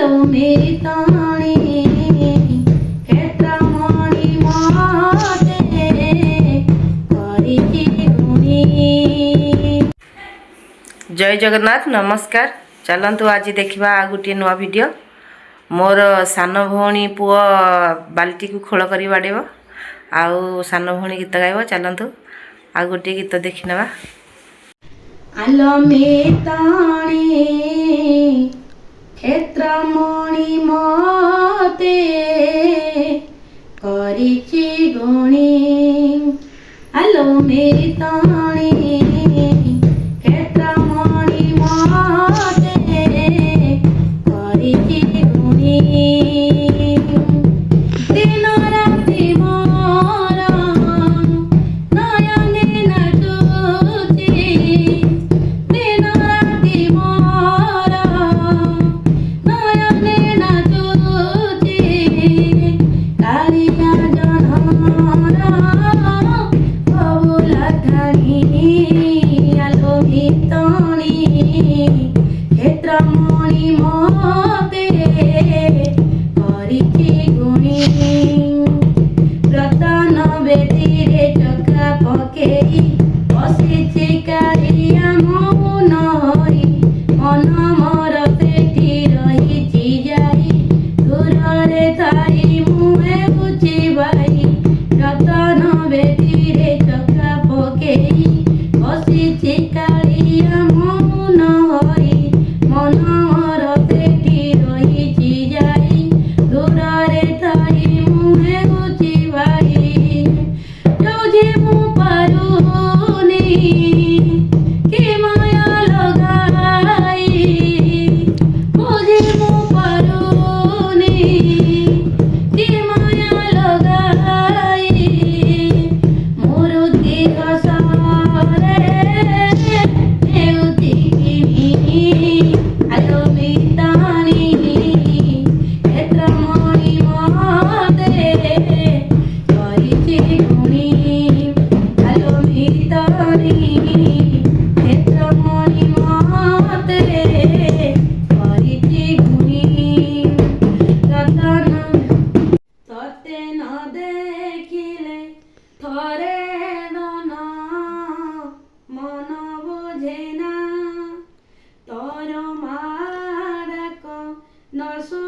আলো মেতানি ক্ষেত্রমণি মতে করিছি গুণী। जय जगन्नाथ नमस्कार। चलतु आज देखा आ गोटे नुआ वीडियो। मोर सान भौणी पुओ बाल्टी को खोल कर बाड़ेब आउ सान भौणी गीत गाइब। चलतु आ गोटे गीत देखी नवा। आलो मेताणी क्षेत्रमणि मते करिछि गुणी। आलो मेताणी क्षेत्रमणि मते करिछि गुणी। दिन राति मोर नयने नाचुछि। दिन राति मोर नयने नाचुछि। कालिया जनमर बहुला ठाणी। आलो मेताणी क्षेत्रमणि मते करिछि गुणी। रतन बेदीरे चका पकेई बसिछि कालिया मौन हरि। मन मोर पेटी रहिछि जाई दूରରେ ଥାଇ ମୁଁ ହେଉछि ବାଇ। ରତନ ବେଦୀରେ ଚକା ପକେଇ ବସିଛି କାଳିଆ ମୌନ ହରି। ମନ ମୋର ପେଟି ରହିଛି ଯାଇ ଦୂରରେ ଥାଇ ମୁଁ ହେଉछि ବାଇ। ଯୋଉଠି ମୁଁ ପାରୁନି କି ମାୟା ଲଗାଇ। ବୁଝି ମୁଁ ପାରୁନି କି ମାୟା ଲଗାଇ। ମୋର ଦେହ ସାରେ ହେଉଛି କିଣି। ଆଲୋ ମିତାଣି କ୍ଷେତ୍ରମଣି ମତେ କରିଛି ଗୁଣି। ଆଲୋ ମିତାଣି କ୍ଷେତ୍ରମଣି ମତେ କରିଛି ଗୁଣି। ରତନ ତତେ ନ ଦେଖିଲେ ଥରେ ଧନ ମନ ବୁଝେ ନା। ତୋର ମା ଡାକ ନ ଶୁଣେ